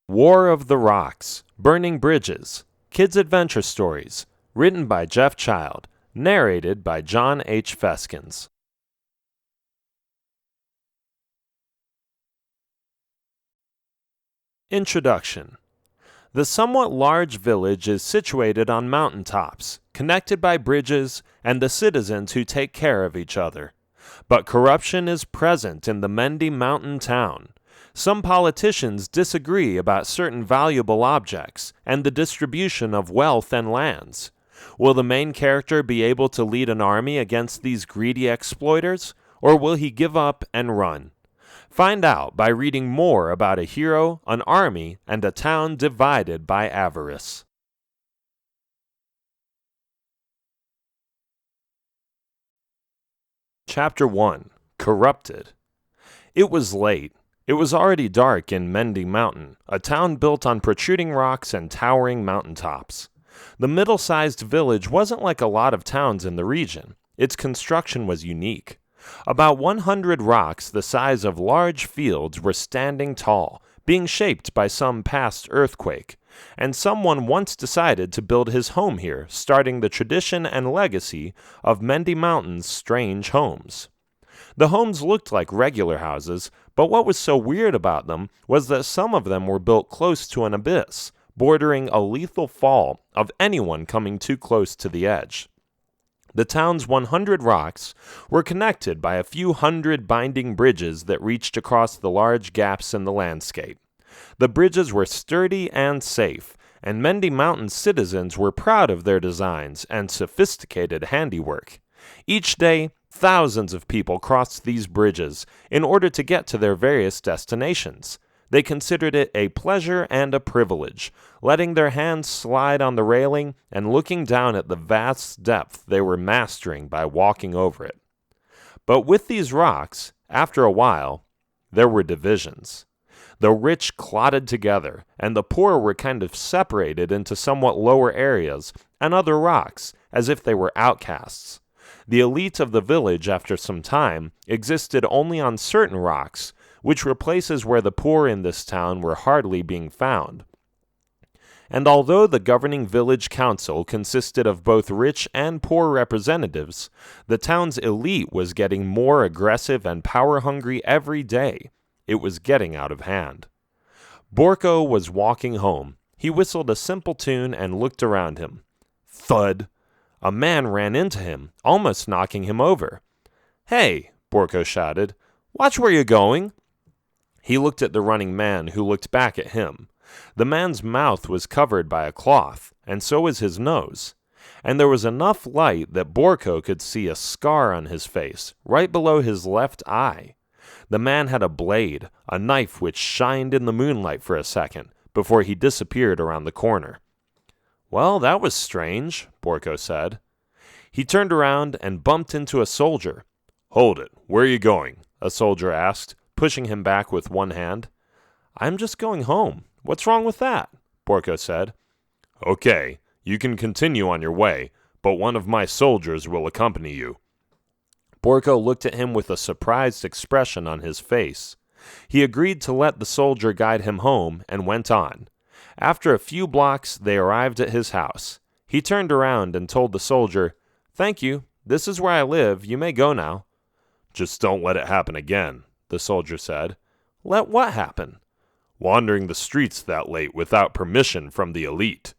War of the Rocks, Burning Bridges, Kids' Adventure Stories, written by Jeff Child, narrated by John H. Feskins. Introduction. The somewhat large village is situated on mountain tops, connected by bridges and the citizens who take care of each other. But corruption is present in the Mendi mountain town. Some politicians disagree about certain valuable objects and the distribution of wealth and lands. Will the main character be able to lead an army against these greedy exploiters, or will he give up and run? Find out by reading more about a hero, an army, and a town divided by avarice. Chapter 1. Corrupted. It was late. It was already dark in Mendi Mountain, a town built on protruding rocks and towering mountaintops. The middle-sized village wasn't like a lot of towns in the region. Its construction was unique. About 100 rocks the size of large fields were standing tall, being shaped by some past earthquake, and someone once decided to build his home here, starting the tradition and legacy of Mendi Mountain's strange homes. The homes looked like regular houses, but what was so weird about them was that some of them were built close to an abyss, bordering a lethal fall of anyone coming too close to the edge. The town's 100 rocks were connected by a few hundred binding bridges that reached across the large gaps in the landscape. The bridges were sturdy and safe, and Mendi Mountain citizens were proud of their designs and sophisticated handiwork. Each day, thousands of people crossed these bridges in order to get to their various destinations. They considered it a pleasure and a privilege, letting their hands slide on the railing and looking down at the vast depth they were mastering by walking over it. But with these rocks, after a while, there were divisions. The rich clotted together, and the poor were kind of separated into somewhat lower areas and other rocks, as if they were outcasts. The elite of the village, after some time, existed only on certain rocks, which were places where the poor in this town were hardly being found. And although the governing village council consisted of both rich and poor representatives, the town's elite was getting more aggressive and power-hungry every day. It was getting out of hand. Borko was walking home. He whistled a simple tune and looked around him. Thud! A man ran into him, almost knocking him over. "Hey!" Borko shouted. "Watch where you're going!" He looked at the running man, who looked back at him. The man's mouth was covered by a cloth, and so was his nose. And there was enough light that Borko could see a scar on his face, right below his left eye. The man had a blade, a knife which shined in the moonlight for a second, before he disappeared around the corner. "Well, that was strange," Borko said. He turned around and bumped into a soldier. "Hold it, where are you going?" a soldier asked, pushing him back with one hand. "I'm just going home. What's wrong with that?" Borko said. "Okay, you can continue on your way, but one of my soldiers will accompany you." Borko looked at him with a surprised expression on his face. He agreed to let the soldier guide him home and went on. After a few blocks, they arrived at his house. He turned around and told the soldier, "Thank you. This is where I live. You may go now." "Just don't let it happen again," the soldier said. "Let what happen?" "Wandering the streets that late without permission from the elite."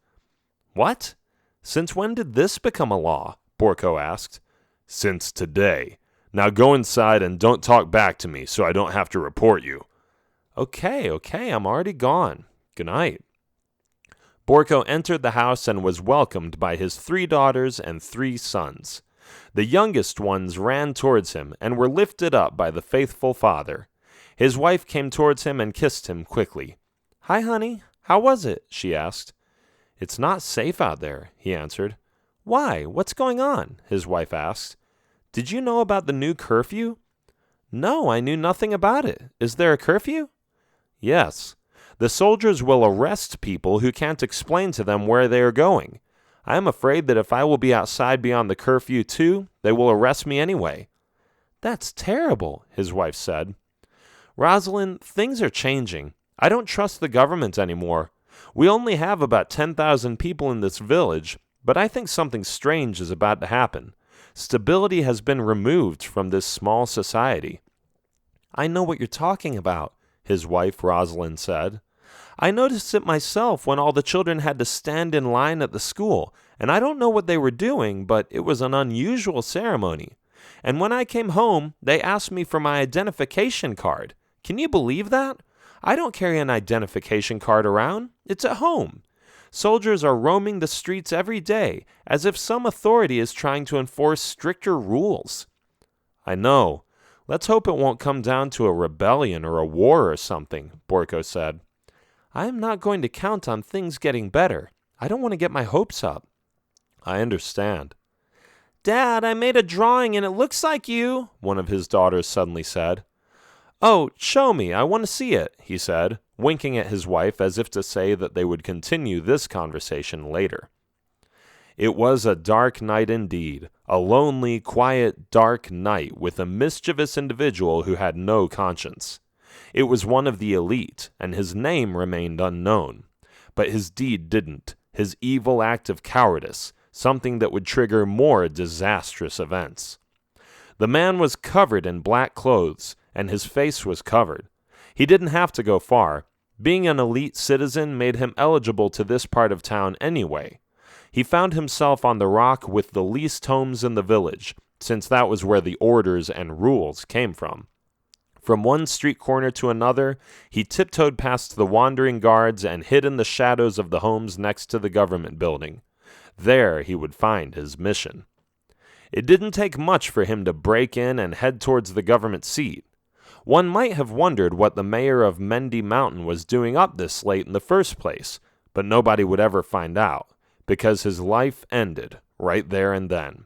"What? Since when did this become a law?" Borko asked. "Since today. Now go inside and don't talk back to me so I don't have to report you." Okay, I'm already gone. Good night." Borko entered the house and was welcomed by his 3 daughters and 3 sons. The youngest ones ran towards him and were lifted up by the faithful father. His wife came towards him and kissed him quickly. "Hi, honey. How was it?" she asked. "It's not safe out there," he answered. "Why? What's going on?" his wife asked. "Did you know about the new curfew?" "No, I knew nothing about it. Is there a curfew?" "Yes. The soldiers will arrest people who can't explain to them where they are going. I am afraid that if I will be outside beyond the curfew too, they will arrest me anyway." "That's terrible," his wife said. "Rosalind, things are changing. I don't trust the government anymore. We only have about 10,000 people in this village, but I think something strange is about to happen. Stability has been removed from this small society." "I know what you're talking about," his wife Rosalind said. "I noticed it myself when all the children had to stand in line at the school, and I don't know what they were doing, but it was an unusual ceremony. And when I came home, they asked me for my identification card. Can you believe that? I don't carry an identification card around. It's at home. Soldiers are roaming the streets every day, as if some authority is trying to enforce stricter rules." "I know. Let's hope it won't come down to a rebellion or a war or something," Borko said. "I am not going to count on things getting better. I don't want to get my hopes up." "I understand." "Dad, I made a drawing and it looks like you," one of his daughters suddenly said. "Oh, show me, I want to see it," he said, winking at his wife as if to say that they would continue this conversation later. It was a dark night indeed, a lonely, quiet, dark night with a mischievous individual who had no conscience. It was one of the elite, and his name remained unknown. But his deed didn't, his evil act of cowardice, something that would trigger more disastrous events. The man was covered in black clothes, and his face was covered. He didn't have to go far. Being an elite citizen made him eligible to this part of town anyway. He found himself on the rock with the least homes in the village, since that was where the orders and rules came from. From one street corner to another, he tiptoed past the wandering guards and hid in the shadows of the homes next to the government building. There he would find his mission. It didn't take much for him to break in and head towards the government seat. One might have wondered what the mayor of Mendy Mountain was doing up this late in the first place, but nobody would ever find out, because his life ended right there and then.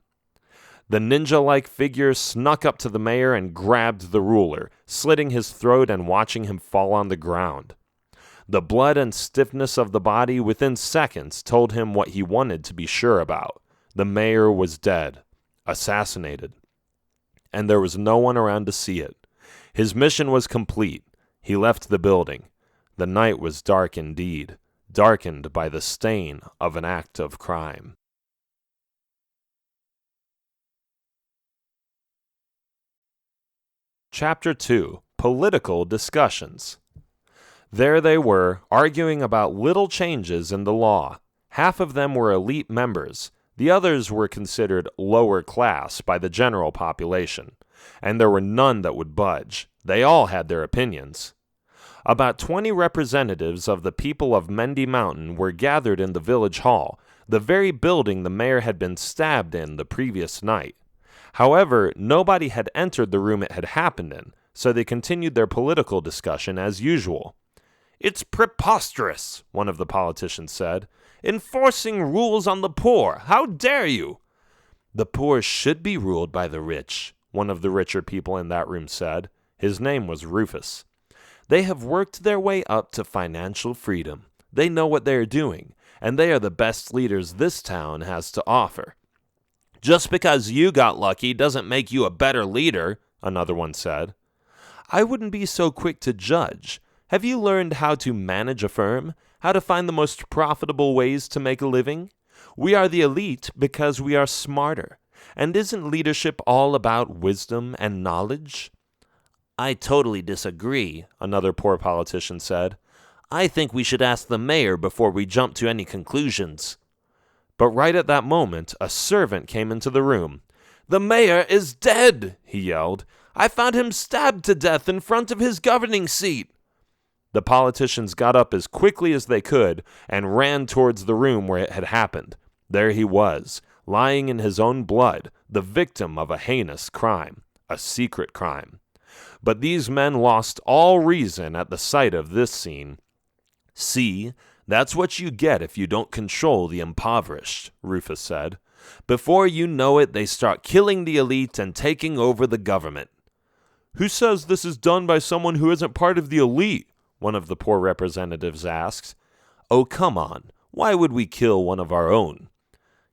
The ninja-like figure snuck up to the mayor and grabbed the ruler, slitting his throat and watching him fall on the ground. The blood and stiffness of the body within seconds told him what he wanted to be sure about. The mayor was dead, assassinated, and there was no one around to see it. His mission was complete. He left the building. The night was dark indeed, darkened by the stain of an act of crime. Chapter 2. Political Discussions. There they were, arguing about little changes in the law. Half of them were elite members. The others were considered lower class by the general population, and there were none that would budge. They all had their opinions. About 20 representatives of the people of Mendy Mountain were gathered in the village hall, the very building the mayor had been stabbed in the previous night. However, nobody had entered the room it had happened in, so they continued their political discussion as usual. "It's preposterous," one of the politicians said. "Enforcing rules on the poor. How dare you?" "The poor should be ruled by the rich," one of the richer people in that room said. His name was Rufus. "They have worked their way up to financial freedom. They know what they are doing, and they are the best leaders this town has to offer." "Just because you got lucky doesn't make you a better leader," another one said. "I wouldn't be so quick to judge. Have you learned how to manage a firm? How to find the most profitable ways to make a living? We are the elite because we are smarter. And isn't leadership all about wisdom and knowledge?" "I totally disagree," another poor politician said. "I think we should ask the mayor before we jump to any conclusions." But right at that moment, a servant came into the room. "The mayor is dead," he yelled. "I found him stabbed to death in front of his governing seat." The politicians got up as quickly as they could and ran towards the room where it had happened. There he was, lying in his own blood, the victim of a heinous crime, a secret crime. But these men lost all reason at the sight of this scene. "See, that's what you get if you don't control the impoverished," Rufus said. "Before you know it, they start killing the elite and taking over the government." "Who says this is done by someone who isn't part of the elite?" one of the poor representatives asked. "Oh, come on. Why would we kill one of our own?"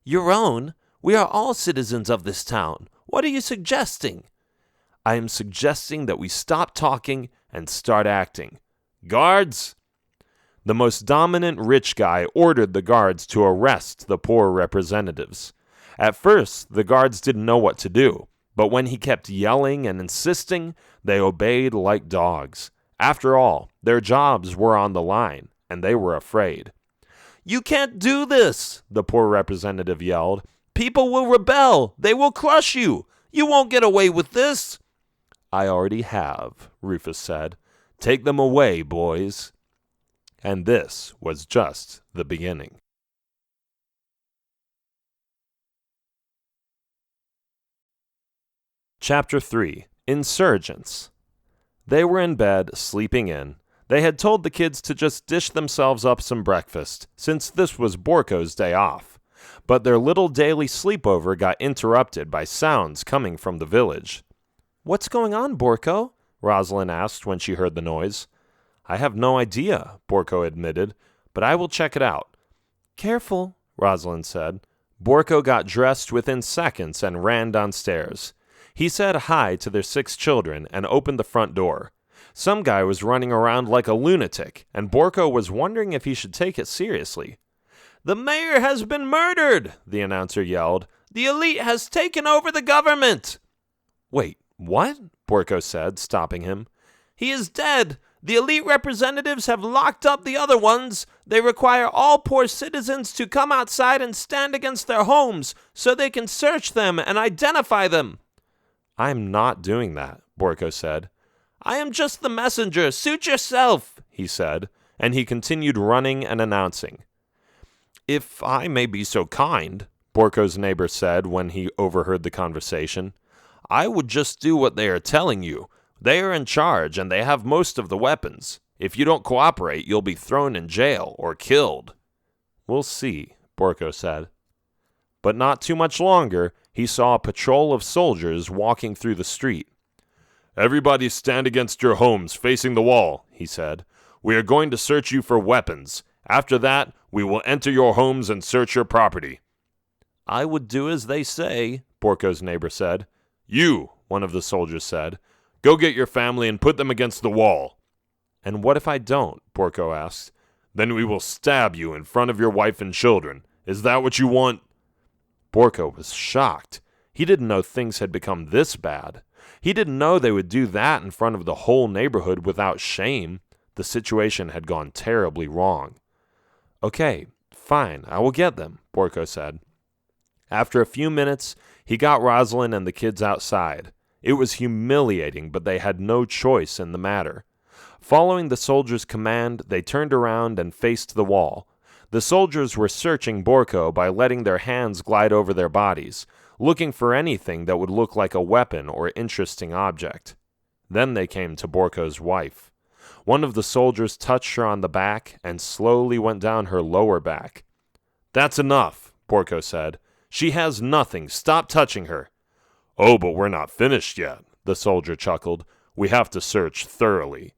"Your own? We are all citizens of this town. What are you suggesting?" "I am suggesting that we stop talking and start acting. Guards!" The most dominant rich guy ordered the guards to arrest the poor representatives. At first, the guards didn't know what to do, but when he kept yelling and insisting, they obeyed like dogs. After all, their jobs were on the line, and they were afraid. "You can't do this," the poor representative yelled. "People will rebel. They will crush you. You won't get away with this." "I already have," Rufus said. "Take them away, boys." And this was just the beginning. Chapter 3. Insurgents. They were in bed, sleeping in. They had told the kids to just dish themselves up some breakfast, since this was Borko's day off. But their little daily sleepover got interrupted by sounds coming from the village. "What's going on, Borko?" Rosalind asked when she heard the noise. "I have no idea," Borko admitted, "but I will check it out." "Careful," Rosalind said. Borko got dressed within seconds and ran downstairs. He said hi to their 6 children and opened the front door. Some guy was running around like a lunatic, and Borko was wondering if he should take it seriously. "The mayor has been murdered," the announcer yelled. "The elite has taken over the government." "Wait, what?" Borko said, stopping him. "He is dead. The elite representatives have locked up the other ones. They require all poor citizens to come outside and stand against their homes so they can search them and identify them." "I'm not doing that," Borko said. "I am just the messenger. Suit yourself," he said, and he continued running and announcing. "If I may be so kind," Borko's neighbor said when he overheard the conversation, "I would just do what they are telling you. They are in charge, and they have most of the weapons. If you don't cooperate, you'll be thrown in jail or killed." "We'll see," Borko said. But not too much longer, he saw a patrol of soldiers walking through the street. "Everybody stand against your homes, facing the wall," he said. "We are going to search you for weapons. After that, we will enter your homes and search your property." "I would do as they say," Borko's neighbor said. "You," one of the soldiers said, "go get your family and put them against the wall." "And what if I don't?" Borko asked. "Then we will stab you in front of your wife and children. Is that what you want?" Borko was shocked. He didn't know things had become this bad. He didn't know they would do that in front of the whole neighborhood without shame. The situation had gone terribly wrong. "Okay, fine, I will get them," Borko said. After a few minutes, he got Rosalind and the kids outside. It was humiliating, but they had no choice in the matter. Following the soldiers' command, they turned around and faced the wall. The soldiers were searching Borko by letting their hands glide over their bodies, looking for anything that would look like a weapon or interesting object. Then they came to Borko's wife. One of the soldiers touched her on the back and slowly went down her lower back. "That's enough," Borko said. "She has nothing. Stop touching her." "Oh, but we're not finished yet," the soldier chuckled. "We have to search thoroughly."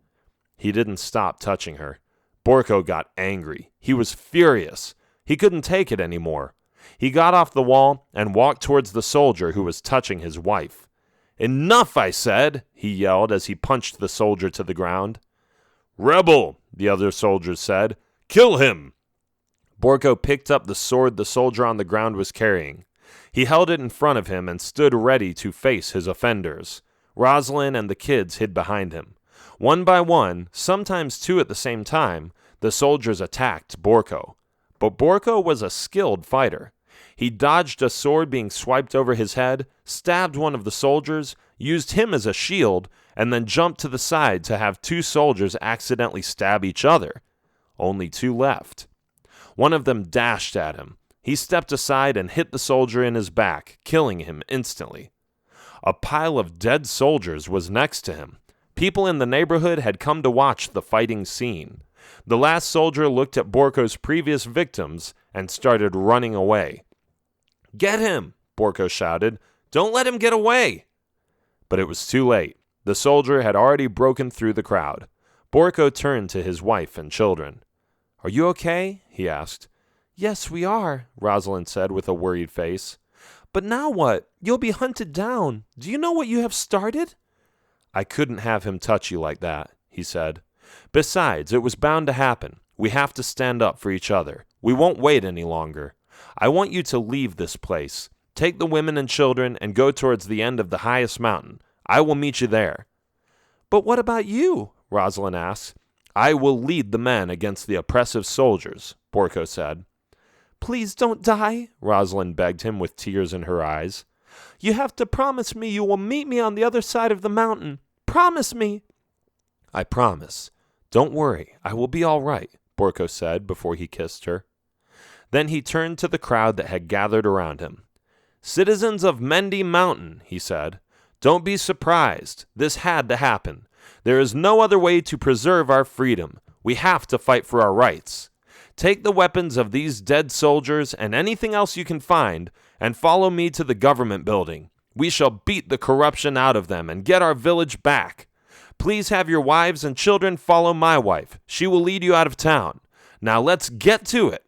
He didn't stop touching her. Borko got angry. He was furious. He couldn't take it anymore. He got off the wall and walked towards the soldier who was touching his wife. "Enough, I said," he yelled as he punched the soldier to the ground. "Rebel," the other soldiers said. "Kill him." Borko picked up the sword the soldier on the ground was carrying. He held it in front of him and stood ready to face his offenders. Rosalind and the kids hid behind him. One by one, sometimes 2 at the same time, the soldiers attacked Borko. But Borko was a skilled fighter. He dodged a sword being swiped over his head, stabbed one of the soldiers, used him as a shield, and then jumped to the side to have 2 soldiers accidentally stab each other. Only 2 left. One of them dashed at him. He stepped aside and hit the soldier in his back, killing him instantly. A pile of dead soldiers was next to him. People in the neighborhood had come to watch the fighting scene. The last soldier looked at Borko's previous victims and started running away. "Get him!" Borko shouted. "Don't let him get away!" But it was too late. The soldier had already broken through the crowd. Borko turned to his wife and children. "Are you okay?" he asked. "Yes, we are," Rosalind said with a worried face. "But now what? You'll be hunted down. Do you know what you have started?" "I couldn't have him touch you like that," he said. Besides, it was bound to happen. We have to stand up for each other. We won't wait any longer. I want you to leave this place. Take the women and children and go towards the end of the highest mountain. I will meet you there." "But what about you?" Rosalind asked. "I will lead the men against the oppressive soldiers," Borko said. "Please don't die," Rosalind begged him with tears in her eyes. "You have to promise me you will meet me on the other side of the mountain. Promise me." "I promise. Don't worry, I will be all right," Borko said before he kissed her. Then he turned to the crowd that had gathered around him. "Citizens of Mendi Mountain," he said, "don't be surprised. This had to happen. There is no other way to preserve our freedom. We have to fight for our rights. Take the weapons of these dead soldiers and anything else you can find, and follow me to the government building. We shall beat the corruption out of them and get our village back. Please have your wives and children follow my wife. She will lead you out of town. Now let's get to it."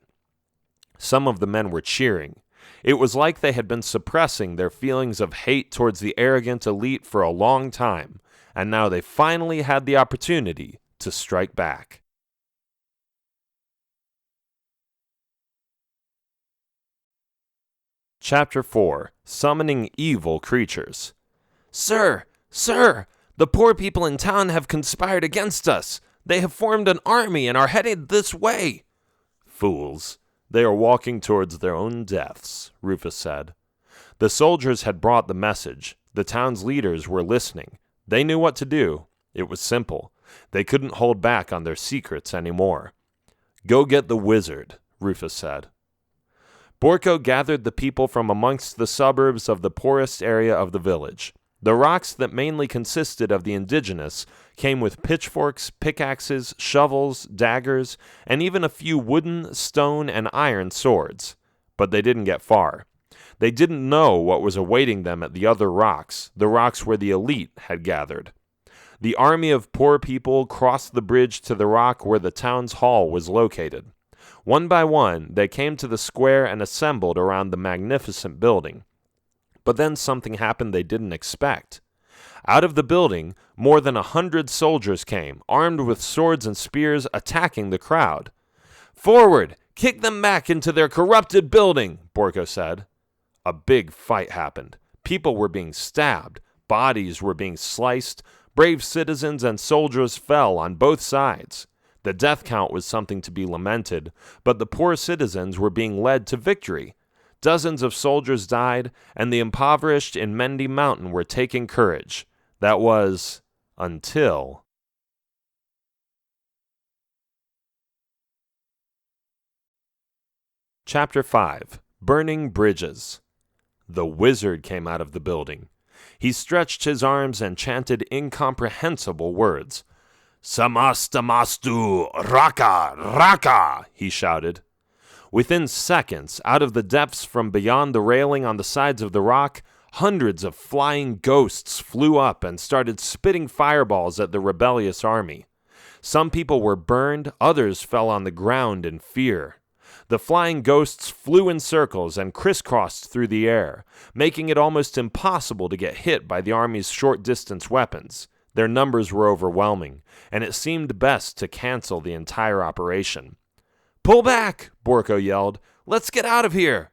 Some of the men were cheering. It was like they had been suppressing their feelings of hate towards the arrogant elite for a long time, and now they finally had the opportunity to strike back. Chapter 4. Summoning Evil Creatures. "Sir! Sir! The poor people in town have conspired against us. They have formed an army and are headed this way." "Fools! They are walking towards their own deaths," Rufus said. The soldiers had brought the message. The town's leaders were listening. They knew what to do. It was simple. They couldn't hold back on their secrets anymore. "Go get the wizard," Rufus said. Borko gathered the people from amongst the suburbs of the poorest area of the village. The rocks that mainly consisted of the indigenous came with pitchforks, pickaxes, shovels, daggers, and even a few wooden, stone, and iron swords. But they didn't get far. They didn't know what was awaiting them at the other rocks, the rocks where the elite had gathered. The army of poor people crossed the bridge to the rock where the town's hall was located. One by one, they came to the square and assembled around the magnificent building. But then something happened they didn't expect. Out of the building, more than 100 soldiers came, armed with swords and spears, attacking the crowd. "Forward! Kick them back into their corrupted building," Borko said. A big fight happened. People were being stabbed. Bodies were being sliced. Brave citizens and soldiers fell on both sides. The death count was something to be lamented, but the poor citizens were being led to victory. Dozens of soldiers died, and the impoverished in Mendi Mountain were taking courage. That was until... Chapter 5. Burning Bridges. The wizard came out of the building. He stretched his arms and chanted incomprehensible words. "Samastamastu, Raka, Raka," he shouted. Within seconds, out of the depths from beyond the railing on the sides of the rock, hundreds of flying ghosts flew up and started spitting fireballs at the rebellious army. Some people were burned, others fell on the ground in fear. The flying ghosts flew in circles and crisscrossed through the air, making it almost impossible to get hit by the army's short-distance weapons. Their numbers were overwhelming, and it seemed best to cancel the entire operation. "Pull back!" Borko yelled. "Let's get out of here!"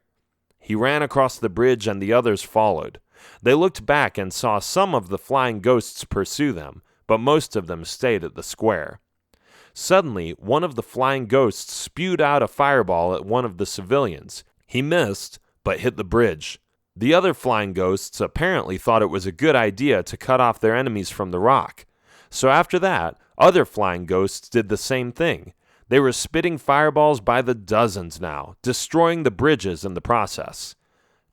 He ran across the bridge and the others followed. They looked back and saw some of the flying ghosts pursue them, but most of them stayed at the square. Suddenly, one of the flying ghosts spewed out a fireball at one of the civilians. He missed, but hit the bridge. The other flying ghosts apparently thought it was a good idea to cut off their enemies from the rock. So after that, other flying ghosts did the same thing. They were spitting fireballs by the dozens now, destroying the bridges in the process.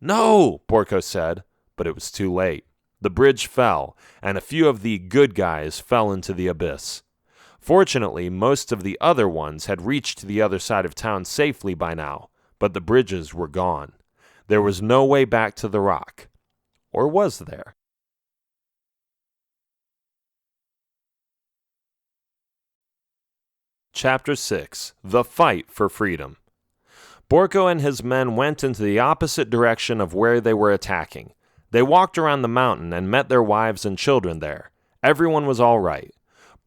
"No!" Borko said, but it was too late. The bridge fell, and a few of the good guys fell into the abyss. Fortunately, most of the other ones had reached the other side of town safely by now, but the bridges were gone. There was no way back to the rock. Or was there? Chapter 6. The Fight for Freedom. Borko and his men went into the opposite direction of where they were attacking. They walked around the mountain and met their wives and children there. Everyone was all right.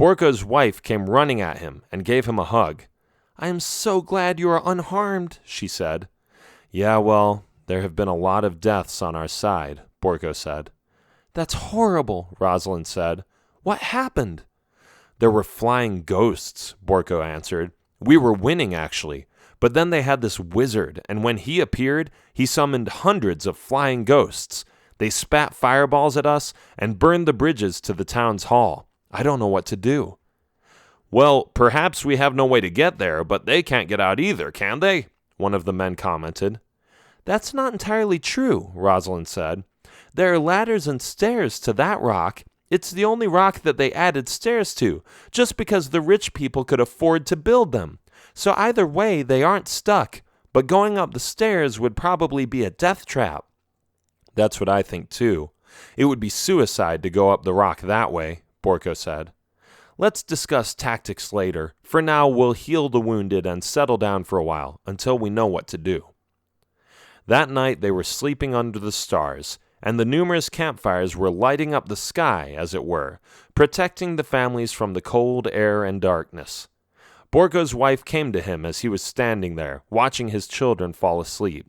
Borko's wife came running at him and gave him a hug. "I am so glad you are unharmed," she said. "Yeah, well, there have been a lot of deaths on our side," Borko said. "That's horrible," Rosalind said. "What happened?" "There were flying ghosts," Borko answered. "We were winning, actually. But then they had this wizard, and when he appeared, he summoned hundreds of flying ghosts. They spat fireballs at us and burned the bridges to the town's hall. I don't know what to do." "Well, perhaps we have no way to get there, but they can't get out either, can they?" one of the men commented. "That's not entirely true," Rosalind said. "There are ladders and stairs to that rock. It's the only rock that they added stairs to, just because the rich people could afford to build them. So either way, they aren't stuck, but going up the stairs would probably be a death trap." "That's what I think too. It would be suicide to go up the rock that way," Borko said. "Let's discuss tactics later. For now, we'll heal the wounded and settle down for a while until we know what to do." That night they were sleeping under the stars, and the numerous campfires were lighting up the sky, as it were, protecting the families from the cold air and darkness. Borko's wife came to him as he was standing there, watching his children fall asleep.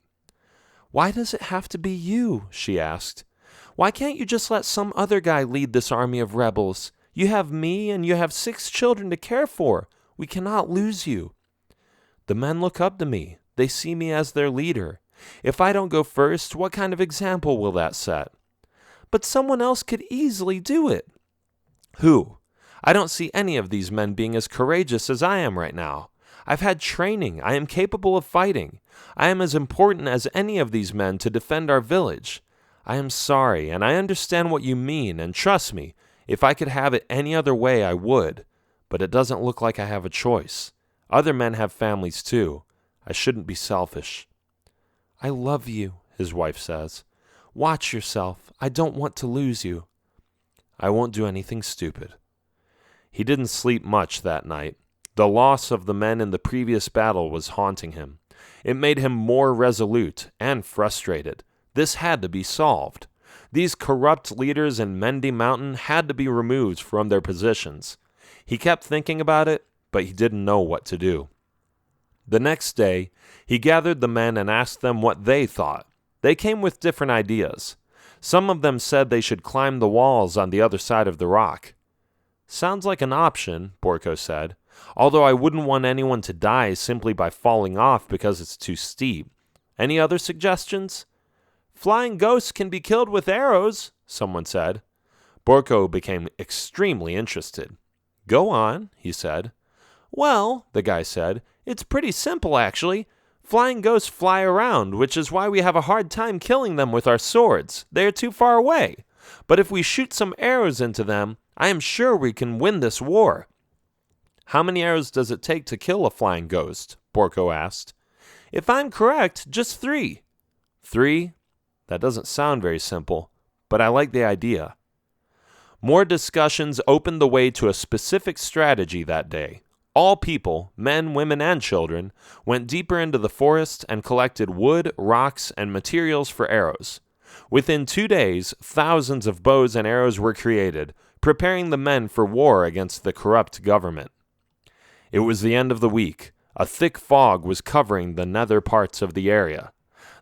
"Why does it have to be you?" she asked. "Why can't you just let some other guy lead this army of rebels? You have me, and you have 6 children to care for. We cannot lose you." "The men look up to me. They see me as their leader. If I don't go first, what kind of example will that set?" "But someone else could easily do it." "Who? I don't see any of these men being as courageous as I am right now. I've had training. I am capable of fighting. I am as important as any of these men to defend our village. I am sorry, and I understand what you mean, and trust me, if I could have it any other way, I would. But it doesn't look like I have a choice. Other men have families too. I shouldn't be selfish." "I love you," his wife says. "Watch yourself. I don't want to lose you." "I won't do anything stupid." He didn't sleep much that night. The loss of the men in the previous battle was haunting him. It made him more resolute and frustrated. This had to be solved. These corrupt leaders in Mendi Mountain had to be removed from their positions. He kept thinking about it, but he didn't know what to do. The next day, he gathered the men and asked them what they thought. They came with different ideas. Some of them said they should climb the walls on the other side of the rock. "Sounds like an option," Borko said, "although I wouldn't want anyone to die simply by falling off because it's too steep. Any other suggestions?" "Flying ghosts can be killed with arrows," someone said. Borko became extremely interested. "Go on," he said. "Well," the guy said, "it's pretty simple, actually. Flying ghosts fly around, which is why we have a hard time killing them with our swords. They are too far away. But if we shoot some arrows into them, I am sure we can win this war." "How many arrows does it take to kill a flying ghost?" Borko asked. "If I'm correct, just 3. "3? That doesn't sound very simple, but I like the idea." More discussions opened the way to a specific strategy that day. All people, men, women, and children, went deeper into the forest and collected wood, rocks, and materials for arrows. Within 2 days, thousands of bows and arrows were created, preparing the men for war against the corrupt government. It was the end of the week. A thick fog was covering the nether parts of the area.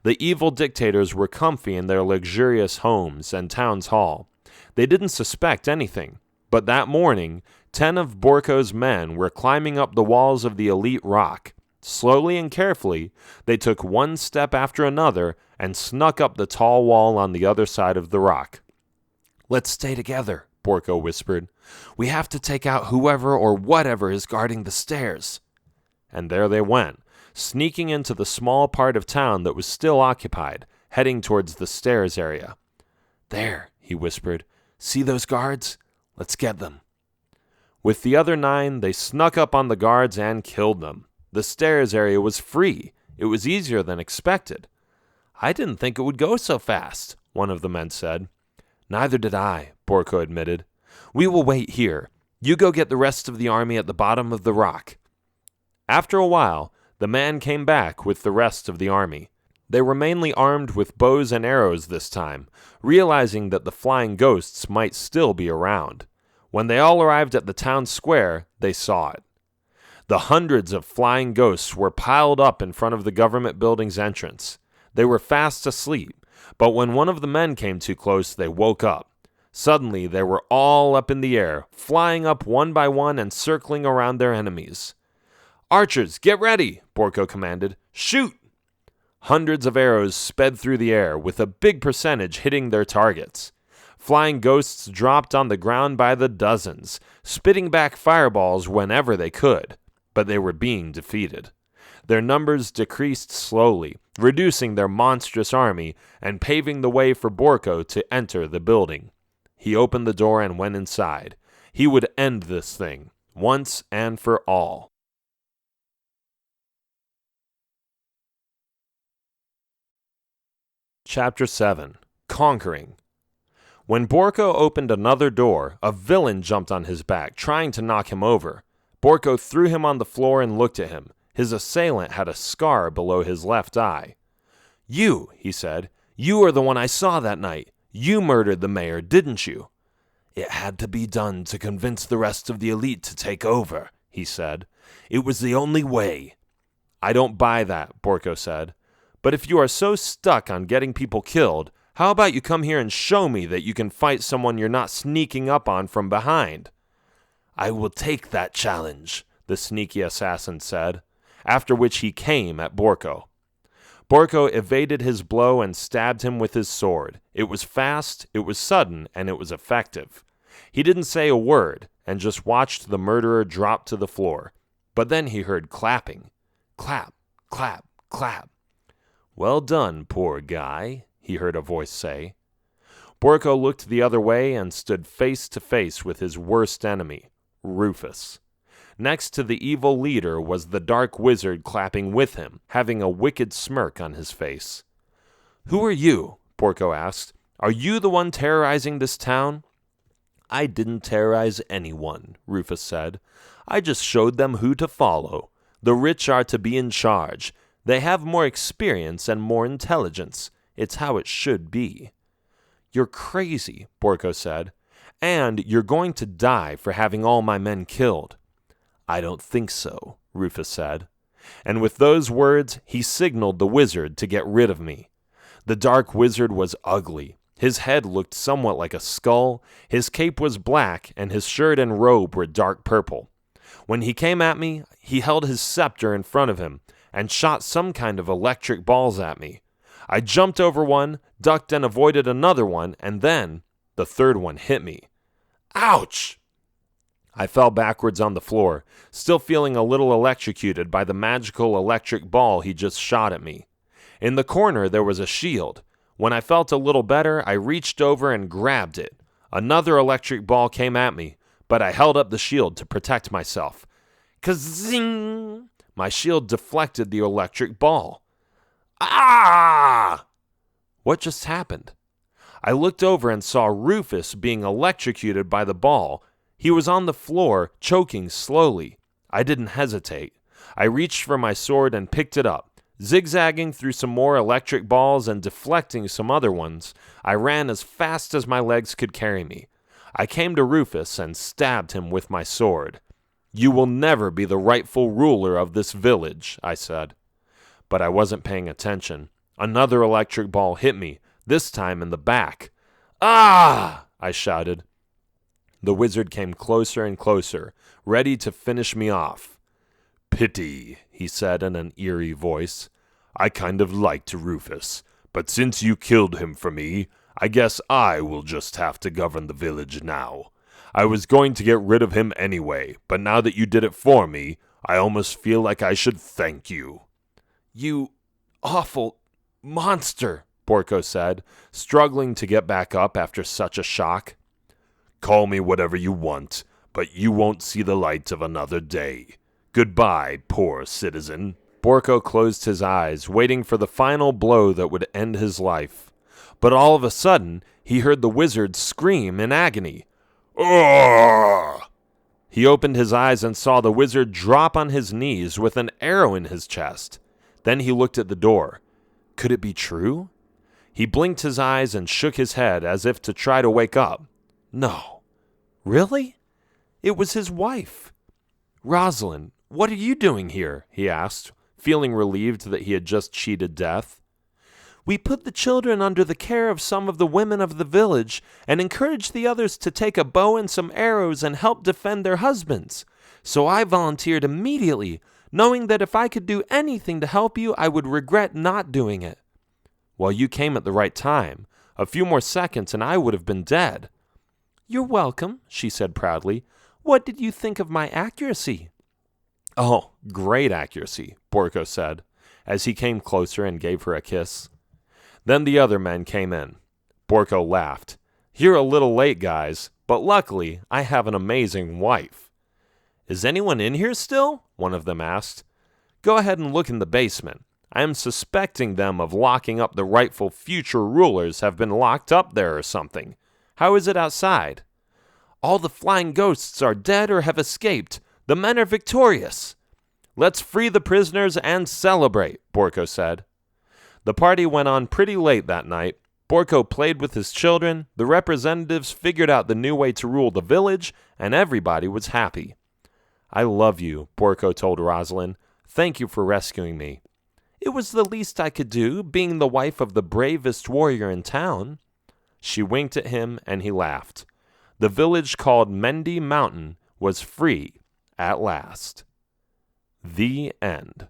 The evil dictators were comfy in their luxurious homes and town's hall. They didn't suspect anything, but that morning, 10 of Borko's men were climbing up the walls of the elite rock. Slowly and carefully, they took one step after another and snuck up the tall wall on the other side of the rock. "Let's stay together," Borko whispered. "We have to take out whoever or whatever is guarding the stairs." And there they went, sneaking into the small part of town that was still occupied, heading towards the stairs area. "There," he whispered. "See those guards? Let's get them." With the other 9, they snuck up on the guards and killed them. The stairs area was free. It was easier than expected. "I didn't think it would go so fast," one of the men said. "Neither did I," Borko admitted. "We will wait here. You go get the rest of the army at the bottom of the rock." After a while, the man came back with the rest of the army. They were mainly armed with bows and arrows this time, realizing that the flying ghosts might still be around. When they all arrived at the town square, they saw it. The hundreds of flying ghosts were piled up in front of the government building's entrance. They were fast asleep, but when one of the men came too close, they woke up. Suddenly, they were all up in the air, flying up one by one and circling around their enemies. "Archers, get ready!" Borko commanded. "Shoot!" Hundreds of arrows sped through the air, with a big percentage hitting their targets. Flying ghosts dropped on the ground by the dozens, spitting back fireballs whenever they could, but they were being defeated. Their numbers decreased slowly, reducing their monstrous army and paving the way for Borko to enter the building. He opened the door and went inside. He would end this thing, once and for all. Chapter 7. Conquering. When Borko opened another door, a villain jumped on his back, trying to knock him over. Borko threw him on the floor and looked at him. His assailant had a scar below his left eye. "You," he said, "you are the one I saw that night. You murdered the mayor, didn't you?" "It had to be done to convince the rest of the elite to take over," he said. "It was the only way." "I don't buy that," Borko said. "But if you are so stuck on getting people killed, how about you come here and show me that you can fight someone you're not sneaking up on from behind?" "I will take that challenge," the sneaky assassin said, after which he came at Borko. Borko evaded his blow and stabbed him with his sword. It was fast, it was sudden, and it was effective. He didn't say a word and just watched the murderer drop to the floor. But then he heard clapping. Clap, clap, clap. "Well done, poor guy," he heard a voice say. Borko looked the other way and stood face to face with his worst enemy, Rufus. Next to the evil leader was the dark wizard clapping with him, having a wicked smirk on his face. "Who are you?" Borko asked. "Are you the one terrorizing this town?" "I didn't terrorize anyone," Rufus said. "I just showed them who to follow. The rich are to be in charge. They have more experience and more intelligence. It's how it should be." "You're crazy," Borko said. "And you're going to die for having all my men killed." "I don't think so," Rufus said. And with those words, he signaled the wizard to get rid of me. The dark wizard was ugly. His head looked somewhat like a skull, his cape was black, and his shirt and robe were dark purple. When he came at me, he held his scepter in front of him and shot some kind of electric balls at me. I jumped over one, ducked and avoided another one, and then the third one hit me. Ouch! I fell backwards on the floor, still feeling a little electrocuted by the magical electric ball he just shot at me. In the corner there was a shield. When I felt a little better, I reached over and grabbed it. Another electric ball came at me, but I held up the shield to protect myself. Kazing! My shield deflected the electric ball. Ah! What just happened? I looked over and saw Rufus being electrocuted by the ball. He was on the floor, choking slowly. I didn't hesitate. I reached for my sword and picked it up. Zigzagging through some more electric balls and deflecting some other ones, I ran as fast as my legs could carry me. I came to Rufus and stabbed him with my sword. "You will never be the rightful ruler of this village," I said. But I wasn't paying attention. Another electric ball hit me, this time in the back. "Ah!" I shouted. The wizard came closer and closer, ready to finish me off. "Pity," he said in an eerie voice. "I kind of liked Rufus, but since you killed him for me, I guess I will just have to govern the village now. I was going to get rid of him anyway, but now that you did it for me, I almost feel like I should thank you." "You awful monster," Borko said, struggling to get back up after such a shock. "Call me whatever you want, but you won't see the light of another day. Goodbye, poor citizen." Borko closed his eyes, waiting for the final blow that would end his life. But all of a sudden, he heard the wizard scream in agony. "Arrgh!" He opened his eyes and saw the wizard drop on his knees with an arrow in his chest. Then he looked at the door. Could it be true? He blinked his eyes and shook his head as if to try to wake up. No. Really? It was his wife. "Rosalind, what are you doing here?" he asked, feeling relieved that he had just cheated death. "We put the children under the care of some of the women of the village and encouraged the others to take a bow and some arrows and help defend their husbands. So I volunteered immediately, knowing that if I could do anything to help you, I would regret not doing it." "Well, you came at the right time. A few more seconds and I would have been dead." "You're welcome," she said proudly. "What did you think of my accuracy?" "Oh, great accuracy," Borko said, as he came closer and gave her a kiss. Then the other men came in. Borko laughed. "You're a little late, guys, but luckily I have an amazing wife." "Is anyone in here still?" one of them asked. "Go ahead and look in the basement. I am suspecting them of locking up the rightful future rulers have been locked up there or something. How is it outside?" "All the flying ghosts are dead or have escaped. The men are victorious." "Let's free the prisoners and celebrate," Borko said. The party went on pretty late that night. Borko played with his children, the representatives figured out the new way to rule the village, and everybody was happy. "I love you," Borko told Rosalind. "Thank you for rescuing me." "It was the least I could do, being the wife of the bravest warrior in town." She winked at him, and he laughed. The village called Mendi Mountain was free at last. The end.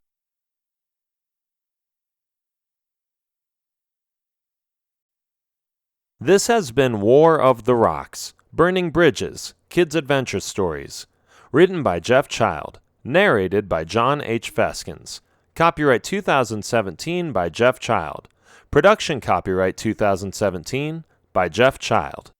This has been War of the Rocks, Burning Bridges, Kids' Adventure Stories. Written by Jeff Child. Narrated by John H. Feskins. Copyright 2017 by Jeff Child. Production copyright 2017 by Jeff Child.